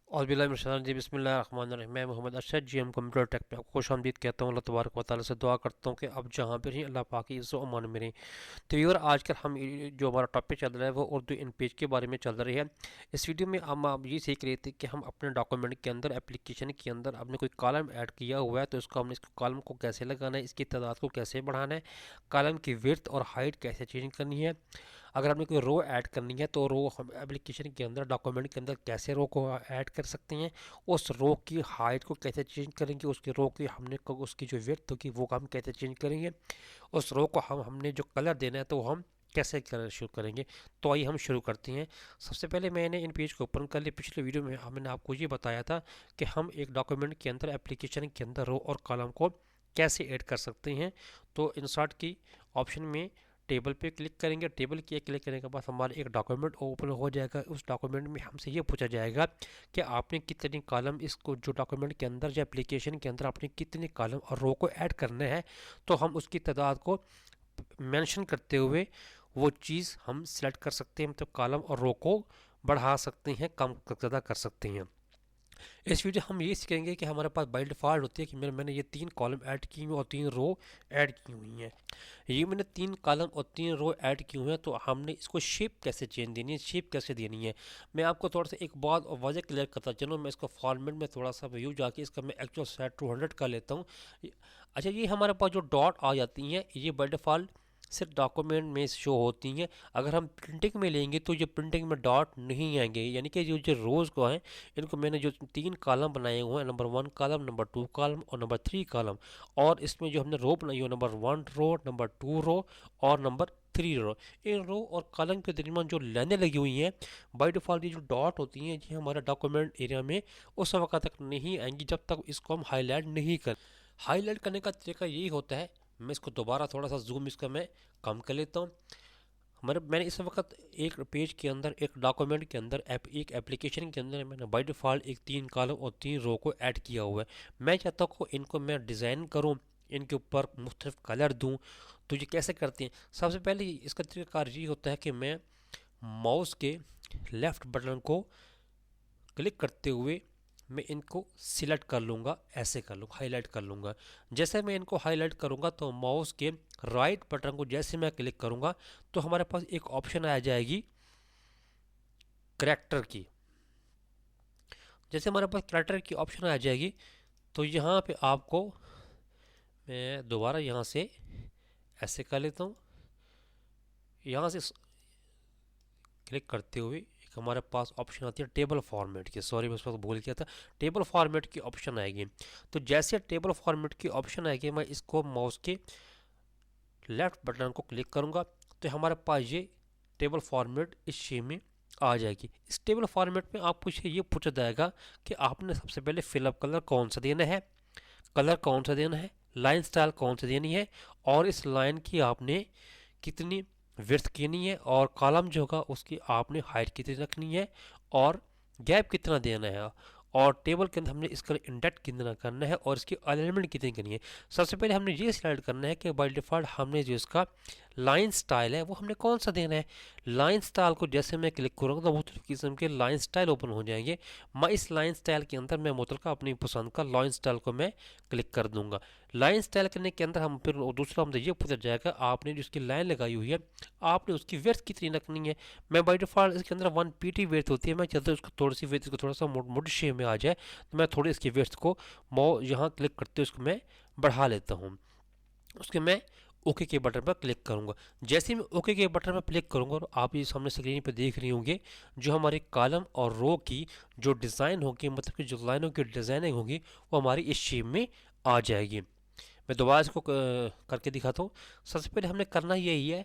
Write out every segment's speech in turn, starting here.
औज़ुबिल्लाहि बिस्मिल्लाहिर्रहमानिर्रहीम। मैं Mohammad Arshad G M computer tech पे आपको खुशामदीद कहता हूँ। अल्लाह तबारक व तआला से दुआ करता हूँ कि आप जहाँ पर रहें अल्लाह पाक की इज़्ज़त व अमान में रहें। तो व्यूअर, आजकल हम जो हमारा टॉपिक चल रहा है वो उर्दू इन पेज के बारे में चल रही है। इस वीडियो में हम आप ये सीख रहे थे कि हम अपने डॉक्यूमेंट के अंदर, एप्लीकेशन के अंदर आपने कोई कॉलम ऐड किया हुआ है तो इसको हमने इसको कॉलम को कैसे लगाना है, इसकी तादाद को कैसे बढ़ाना है, कॉलम की विड्थ और हाइट कैसे चेंज करनी है। अगर हमने कोई रो ऐड करनी है तो रो हम एप्लीकेशन के अंदर, डॉक्यूमेंट के अंदर कैसे रो को ऐड कर सकते हैं, उस रो की हाइट को कैसे चेंज करेंगे, उसकी रो की उसकी जो विड्थ होगी वो हम कैसे चेंज करेंगे, उस रो को हमने जो कलर देना है तो हम कैसे कलर शुरू करेंगे। तो आइए हम शुरू करते हैं। सबसे पहले मैंने इन पेज को ओपन कर लिया। पिछले वीडियो में हमने आपको ये बताया था कि हम एक डॉक्यूमेंट के अंदर, एप्लीकेशन के अंदर रो और कॉलम को कैसे ऐड कर सकते हैं। तो इंसर्ट की ऑप्शन में टेबल पे क्लिक करेंगे। टेबल किए क्लिक करने के बाद हमारा एक डॉक्यूमेंट ओपन हो जाएगा। उस डॉक्यूमेंट में हमसे ये पूछा जाएगा कि आपने कितने कॉलम, इसको जो डॉक्यूमेंट के अंदर या एप्लीकेशन के अंदर आपने कितने कॉलम और रो को ऐड करने हैं। तो हम उसकी तादाद को मेंशन करते हुए वो चीज़ हम सिलेक्ट कर सकते हैं, मतलब कॉलम और रो को बढ़ा सकते हैं, कम ज़्यादा कर सकते हैं। इस वीडियो हम ये सीखेंगे कि हमारे पास बाय डिफ़ॉल्ट होती है कि मैंने ये 3 कॉलम ऐड की हुई और 3 रो ऐड की हुई हैं। ये मैंने 3 कॉलम और 3 रो ऐड की हुई हैं, तो हमने इसको शेप कैसे चेंज देनी है, शेप कैसे देनी है। मैं आपको थोड़ा सा एक बात और वजह क्लियर करता चलूँ। मैं इसको फॉर्मेट में थोड़ा सा व्यू जाके इसका मैं एक्चुअल सेट 200 का लेता हूँ। अच्छा, ये हमारे पास जो डॉट आ जाती हैं ये बाय डिफ़ॉल्ट सिर्फ डॉक्यूमेंट में शो होती हैं। अगर हम प्रिंटिंग में लेंगे तो ये प्रिंटिंग में डॉट नहीं आएंगे। यानी कि जो जो रोज़ को हैं, इनको मैंने जो 3 कॉलम बनाए हुए हैं, नंबर 1 कॉलम, नंबर 2 कॉलम और नंबर 3 कॉलम, और इसमें जो हमने रो बनाई हुई है, नंबर 1 रो, नंबर 2 रो और नंबर 3 रो। इन रो और कॉलम के दरमियान जो लाइनें लगी हुई हैं, बाय डिफ़ॉल्ट ये जो डॉट होती हैं, ये हमारे डॉक्यूमेंट एरिया में उस वक्त तक नहीं आएंगी जब तक इसको हम हाईलाइट नहीं कर। हाईलाइट करने का तरीका यही होता है। मैं इसको दोबारा थोड़ा सा जूम इसका मैं कम कर लेता हूँ। मैंने इस वक्त एक पेज के अंदर, एक डॉक्यूमेंट के अंदर, एक एप्लीकेशन के अंदर मैंने बाय डिफ़ॉल्ट एक 3 कॉलम और 3 रो को ऐड किया हुआ है। मैं चाहता हूँ इनको मैं डिज़ाइन करूँ, इनके ऊपर मुख्तलिफ कलर दूँ। तो ये कैसे करते हैं? सबसे पहले इसका तरीकाकार ये होता है कि मैं माउस के लेफ़्ट बटन को क्लिक करते हुए मैं इनको सिलेक्ट कर लूँगा, ऐसे कर लूँगा, हाईलाइट कर लूँगा। जैसे मैं इनको हाईलाइट करूँगा तो माउस के राइट बटन को जैसे मैं क्लिक करूँगा तो हमारे पास एक ऑप्शन आ जाएगी करैक्टर की। जैसे हमारे पास करैक्टर की ऑप्शन आ जाएगी तो यहाँ पे आपको मैं दोबारा यहाँ से ऐसे कर लेता हूँ। यहाँ से क्लिक करते हुए एक हमारे पास ऑप्शन आती है टेबल फॉर्मेट की। सॉरी, मैं उस वक्त भूल गया था। टेबल फॉर्मेट की ऑप्शन आएगी। तो जैसे टेबल फॉर्मेट की ऑप्शन आएगी, मैं इसको माउस के लेफ्ट बटन को क्लिक करूँगा तो हमारे पास ये टेबल फॉर्मेट इस शेप में आ जाएगी। इस टेबल फॉर्मेट में आपको ये पूछा जाएगा कि आपने सबसे पहले फिलअप कलर कौन सा देना है, कलर कौन सा देना है, लाइन स्टाइल कौन सी देनी है, और इस लाइन की आपने कितनी विड्थ करनी है, और कॉलम जो होगा उसकी आपने हाइट कितनी रखनी है, और गैप कितना देना है, और टेबल के अंदर हमने इसका इंडेक्स कितना करना है, और इसकी अलाइनमेंट कितनी करनी है। सबसे पहले हमने ये सिलेक्ट करना है कि बाय डिफ़ॉल्ट हमने जो इसका लाइन स्टाइल है वो हमने कौन सा देना है। लाइन स्टाइल को जैसे मैं क्लिक करूँगा तो मुख्तलिफ किस्म के लाइन स्टाइल ओपन हो जाएंगे। मैं इस लाइन स्टाइल के अंदर मैं मुतलका अपनी पसंद का लाइन स्टाइल को मैं क्लिक कर दूंगा। लाइन स्टाइल करने के अंदर हम फिर दूसरा हमसे ये पूछा जाएगा आपने जो इसकी लाइन लगाई हुई है आपने उसकी विड्थ कितनी रखनी है। मैं बाय डिफ़ॉल्ट इसके अंदर 1 pt विड्थ होती है। मैं चाहता हूँ उसको थोड़ी सी विड्थ को थोड़ा सा मोटी शेप में आ जाए, तो मैं थोड़ी इसकी विड्थ को यहाँ क्लिक करते हुए उसको मैं बढ़ा लेता हूँ। उसके मैं ओके के बटन पर क्लिक करूंगा। जैसे ही मैं ओके के बटन पर क्लिक करूंगा और आप ये सामने स्क्रीन पर देख रही होंगे जो हमारे कॉलम और रो की जो डिज़ाइन होगी, मतलब कि जो लाइनों की डिज़ाइनिंग होगी वो हमारी इस शेप में आ जाएगी। मैं दोबारा इसको करके दिखाता हूँ। सबसे पहले हमने करना यही है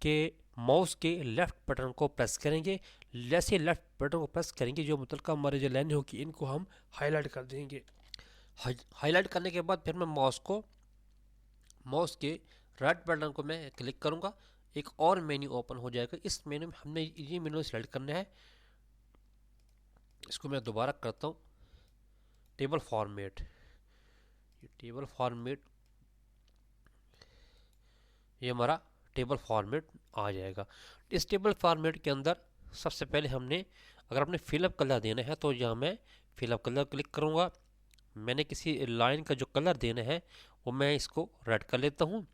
कि माउस के लेफ़्ट बटन को प्रेस करेंगे। जैसे लेफ़्ट बटन को प्रेस करेंगे जो मतलब हमारे जो लाइन होगी इनको हम हाईलाइट कर देंगे। हाईलाइट करने के बाद फिर मैं माउस के राइट बटन को मैं क्लिक करूंगा, एक और मेन्यू ओपन हो जाएगा। इस मेन्यू में हमने ये मेन्यू सेलेक्ट करना है। इसको मैं दोबारा करता हूँ, टेबल फॉर्मेट। ये टेबल फॉर्मेट, ये हमारा टेबल फॉर्मेट आ जाएगा। इस टेबल फॉर्मेट के अंदर सबसे पहले हमने, अगर आपने फिलअप कलर देना है तो यहाँ मैं फिलअप कलर क्लिक करूँगा। मैंने किसी लाइन का जो कलर देना है वो मैं इसको रेड कर लेता हूँ।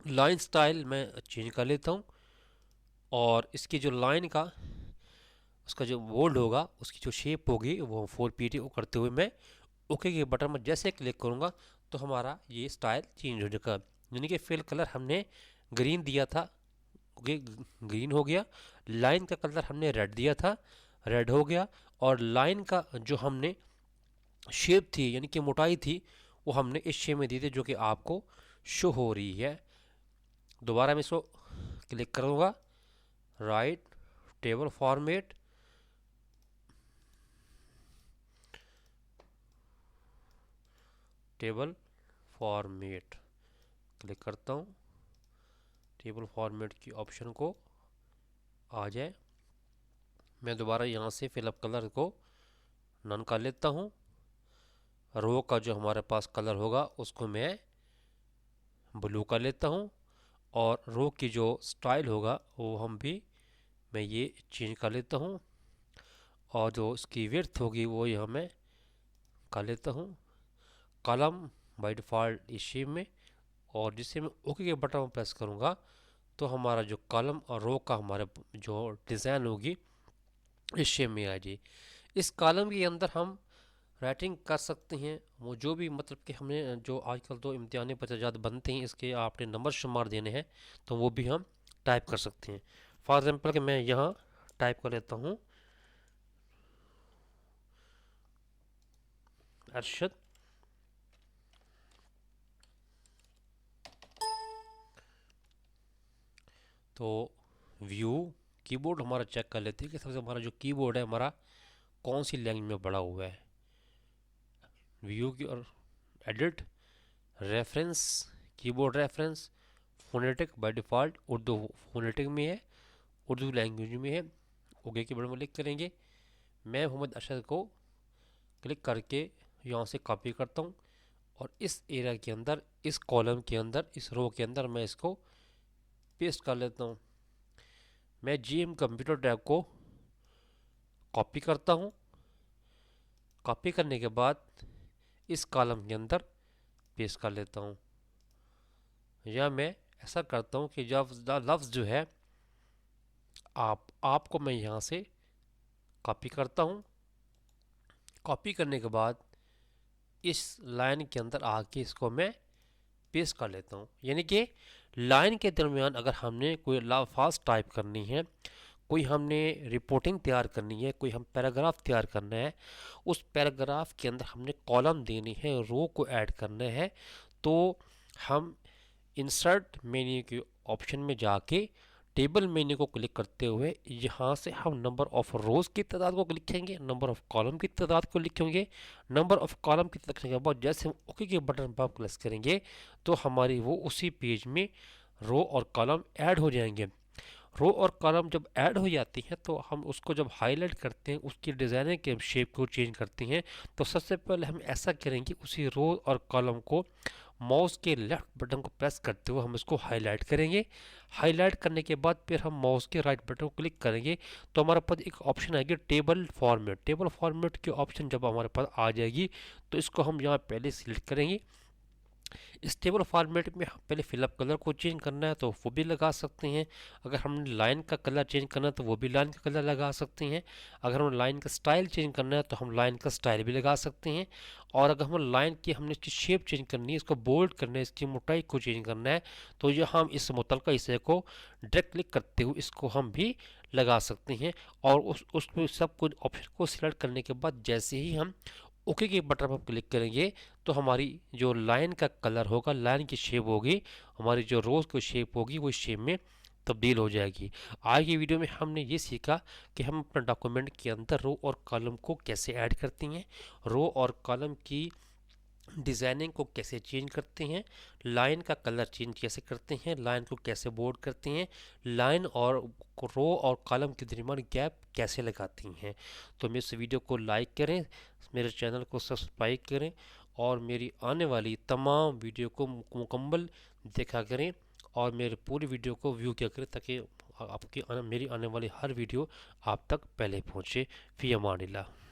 लाइन स्टाइल मैं चेंज कर लेता हूँ और इसकी जो लाइन का उसका जो बोल्ड होगा उसकी जो शेप होगी वो 4 पीटी को करते हुए मैं ओके के बटन में जैसे क्लिक करूँगा तो हमारा ये स्टाइल चेंज हो जाएगा। यानी कि फिल कलर हमने ग्रीन दिया था, ओके ग्रीन हो गया। लाइन का कलर हमने रेड दिया था, रेड हो गया। और लाइन का जो हमने शेप थी यानी कि मोटाई थी वो हमने इस शेप में दी थी जो कि आपको शो हो रही है। दोबारा मैं इसको क्लिक करूँगा, right table format, table format click करता हूँ। टेबल फॉर्मेट की ऑप्शन को आ जाए, मैं दोबारा यहाँ से फिलअप कलर को नन कर लेता हूँ। रो का जो हमारे पास कलर होगा उसको मैं ब्लू कर लेता हूँ और रो की जो स्टाइल होगा वो मैं ये चेंज कर लेता हूँ और जो इसकी विड्थ होगी वो यहाँ मैं कर लेता हूँ। कॉलम बाय डिफ़ॉल्ट इस शेप में, और जिससे मैं ओके के बटन पर प्रेस करूँगा तो हमारा जो कॉलम और रो का हमारे जो डिज़ाइन होगी इस शेप में आ जाए। इस कॉलम के अंदर हम राइटिंग कर सकते हैं, वो जो भी मतलब कि हमें जो आजकल तो इम्तिहानी पत्राजात बनते हैं इसके आपने नंबर शुमार देने हैं तो वो भी हम टाइप कर सकते हैं। फॉर एग्जांपल कि मैं यहाँ टाइप कर लेता हूँ अरशद, तो व्यू कीबोर्ड हमारा चेक कर लेते हैं कि सबसे हमारा जो कीबोर्ड है हमारा कौन सी लैंग्वेज में पड़ा हुआ है। व्यू की और edit, reference, keyboard reference, phonetic by default Urdu phonetic में है, उर्दू लैंग्वेज में है। ओके के बटन पर क्लिक करेंगे। मैं मोहम्मद अरशद को क्लिक करके यहाँ से कॉपी करता हूँ और इस एरिया के अंदर, इस कॉलम के अंदर, इस रो के अंदर मैं इसको पेस्ट कर लेता हूँ। मैं जीएम कंप्यूटर टैब को कॉपी करता हूँ। कॉपी करने के बाद इस कॉलम के अंदर पेस्ट कर लेता हूँ, या मैं ऐसा करता हूँ कि जब लफ्ज़ जो है आपको मैं यहाँ से कॉपी करता हूँ। कॉपी करने के बाद इस लाइन के अंदर आके इसको मैं पेस्ट कर लेता हूँ। यानी कि लाइन के दरमियान अगर हमने कोई अल्फाज टाइप करनी है, कोई हमने रिपोर्टिंग तैयार करनी है, कोई हम पैराग्राफ तैयार करना है, उस पैराग्राफ के अंदर हमने कॉलम देनी है, रो को ऐड करना है, तो हम इंसर्ट मेन्यू के ऑप्शन में जाके टेबल मेन्यू को क्लिक करते हुए यहाँ से हम नंबर ऑफ रोज़ की तादाद को लिखेंगे, नंबर ऑफ कॉलम की तादाद को लिखेंगे। नंबर ऑफ कॉलम की लिखने के बाद जैसे हम ओके के बटन पर प्रेस करेंगे तो हमारी वो उसी पेज में रो और कॉलम ऐड हो जाएंगे। रो और कॉलम जब ऐड हो जाती हैं तो हम उसको जब हाईलाइट करते हैं, उसकी डिज़ाइनिंग के शेप को चेंज करते हैं, तो सबसे पहले हम ऐसा करेंगे उसी रो और कॉलम को माउस के लेफ्ट बटन को प्रेस करते हुए हम इसको हाईलाइट करेंगे। हाईलाइट करने के बाद फिर हम माउस के राइट बटन को क्लिक करेंगे तो हमारे पास एक ऑप्शन आएगी टेबल फॉर्मेट। टेबल फॉर्मेट की ऑप्शन जब हमारे पास आ जाएगी तो इसको हम यहाँ पहले सिलेक्ट करेंगे। इस टेबल फॉर्मेट में हम पहले फिलअप कलर को चेंज करना है तो वो भी लगा सकते हैं। अगर हमने लाइन का कलर चेंज करना है तो वो भी लाइन का कलर लगा सकते हैं। अगर हम लाइन का स्टाइल चेंज करना है तो हम लाइन का स्टाइल भी लगा सकते हैं। और अगर हम लाइन की हमने इसकी शेप चेंज करनी है, इसको बोल्ड करना है, इसकी मोटाई को चेंज करना है, तो ये हम इस मुतलका हिस्से को डायरेक्ट क्लिक करते हुए इसको हम भी लगा सकते हैं। और उसको सब कुछ ऑप्शन को सिलेक्ट करने के बाद जैसे ही हम ओके के बटन पर क्लिक करेंगे तो हमारी जो लाइन का कलर होगा, लाइन की शेप होगी, हमारी जो रोज़ की शेप होगी वो शेप में तब्दील हो जाएगी। आज की वीडियो में हमने ये सीखा कि हम अपने डॉक्यूमेंट के अंदर रो और कॉलम को कैसे ऐड करती हैं, रो और कॉलम की डिज़ाइनिंग को कैसे चेंज करते हैं, लाइन का कलर चेंज कैसे करते हैं, लाइन को कैसे बोर्ड करते हैं, लाइन और रो और कॉलम के दरमियान गैप कैसे लगाती हैं। तो मेरे इस वीडियो को लाइक करें, मेरे चैनल को सब्सक्राइब करें और मेरी आने वाली तमाम वीडियो को मुकम्मल देखा करें और मेरे पूरी वीडियो को व्यू किया करें ताकि मेरी आने वाली हर वीडियो आप तक पहले पहुँचे। फ़ी अमानिल्लाह।